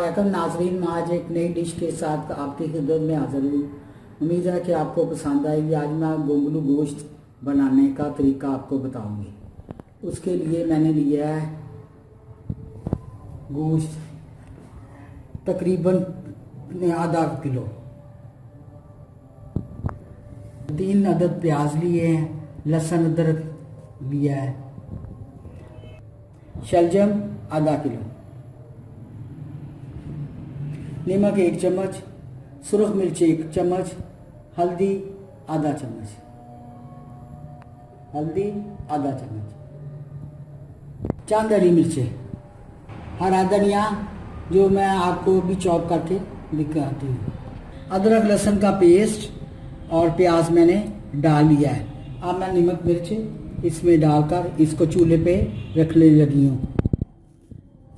अस्सलामुअलैकुम नाज़रीन, मैं आज एक नई डिश के साथ आपकी खिदमत में हाजिर हूँ। उम्मीद है कि आपको पसंद आएगी। आज मैं गोंगलू गोश्त बनाने का तरीका आपको बताऊंगी। उसके लिए मैंने लिया है गोश्त तकरीबन आधा किलो, 3 अदद प्याज लिए हैं, लहसुन अदरक लिया है, शलजम आधा किलो, नमक 1 चम्मच, सुरख मिर्च 1 चम्मच, हल्दी आधा चम्मच, चंद हरी मिर्चें, हरा धनिया जो मैं आपको भी चॉप करके दिखाती हूँ, अदरक लहसुन का पेस्ट और प्याज मैंने डाल लिया है। अब मैं नमक मिर्च इसमें डालकर इसको चूल्हे पे रखने लगी हूँ।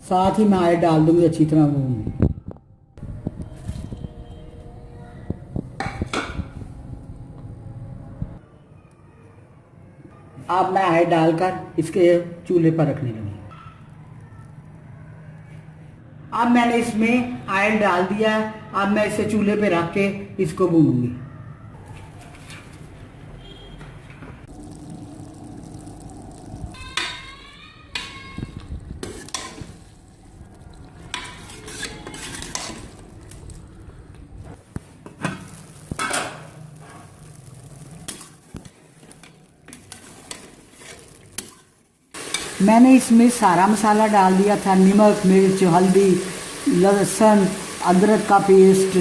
साथ ही मैं आयल डाल दूंगी अच्छी तरह भून। अब मैं आयल डालकर इसके चूल्हे पर रखने लगी। अब मैंने इसमें आयल डाल दिया है। अब मैं इसे चूल्हे पे रख के इसको भूनूंगी। मैंने इसमें सारा मसाला डाल दिया था, नमक मिर्च हल्दी लहसुन अदरक का पेस्ट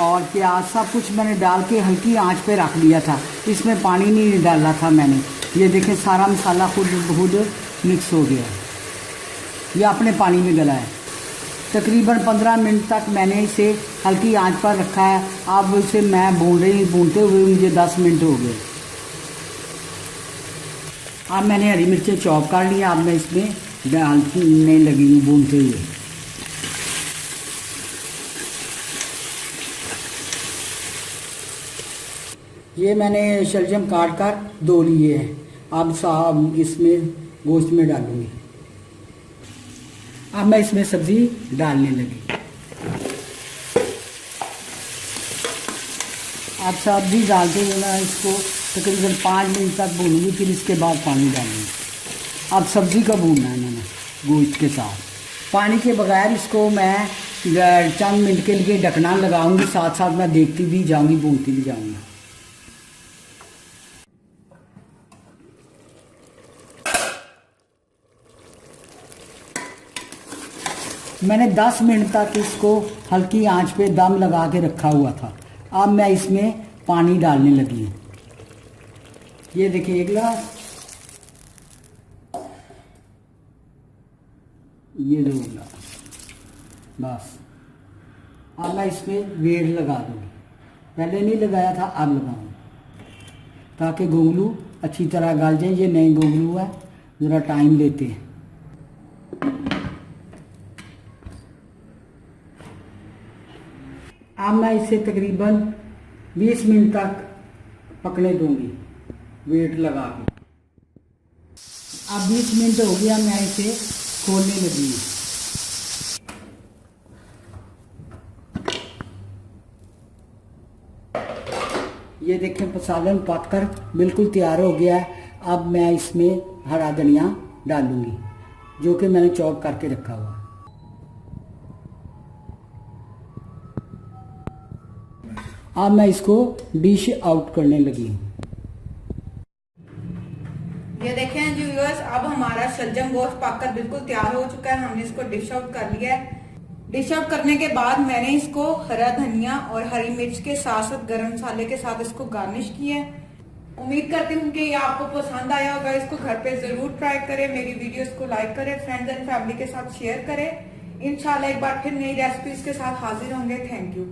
और प्याज, सब कुछ मैंने डाल के हल्की आंच पे रख दिया था। इसमें पानी नहीं डाला था मैंने। ये देखें सारा मसाला खुद मिक्स हो गया है, ये अपने पानी में गला है। तकरीबन 15 मिनट तक मैंने इसे हल्की आंच पर रखा है। अब इसे मैं भूनते हुए मुझे 10 मिनट हो गए। अब मैंने हरी मिर्चें चॉप कर लिया। अब मैं इसमें डालने लगी हूँ भूनते हुए। ये मैंने शलजम काट कर धो लिए हैं। अब साहब इसमें गोश्त में डालूंगी। अब मैं इसमें सब्ज़ी डालने लगी। अब सब्ज़ी डालते हुए मैं इसको तकरीबन 5 मिनट तक भूनूंगी, फिर इसके बाद पानी डालूंगी। अब सब्ज़ी का भूनना है मैंने गोश्त के साथ। पानी के बगैर इसको मैं चंद मिनट के लिए ढकना लगाऊंगी। साथ साथ मैं देखती भी जाऊंगी, भूनती भी जाऊंगी। मैंने 10 मिनट तक इसको हल्की आंच पे दम लगा के रखा हुआ था। अब मैं इसमें पानी डालने लगी हूँ। ये देखिए 1 गिलास, ये 2 गिलास, बस। अब मैं इसमें वेट लगा दूँगी। पहले नहीं लगाया था, अब लगाऊंगी ताकि गोंगलू अच्छी तरह गल जाए। ये नए गोंगलू है, ज़रा टाइम लेते हैं। अब मैं इसे तकरीबन 20 मिनट तक पकने दूंगी वेट लगा के। अब 20 मिनट हो गया, मैं इसे खोलने लगी हूँ। ये देखें सालन पककर बिल्कुल तैयार हो गया है। अब मैं इसमें हरा धनिया डालूंगी जो कि मैंने चॉप करके रखा हुआ है। अब मैं इसको डिश आउट करने लगी हूँ। ये देखें जी व्यूअर्स, अब हमारा शलजम गोश्त पककर बिल्कुल तैयार हो चुका है। हमने इसको डिश आउट कर लिया है। डिश आउट करने के बाद मैंने इसको हरा धनिया और हरी मिर्च के साथ साथ गरम मसाले के साथ इसको गार्निश किया है। उम्मीद करती हूँ कि ये आपको पसंद आया होगा। इसको घर पे जरूर ट्राई करें। मेरी वीडियोस को लाइक करें, फ्रेंड्स एंड फैमिली के साथ शेयर करें। इंशाल्लाह एक बार फिर नई रेसिपीज के साथ हाजिर होंगे। Thank you.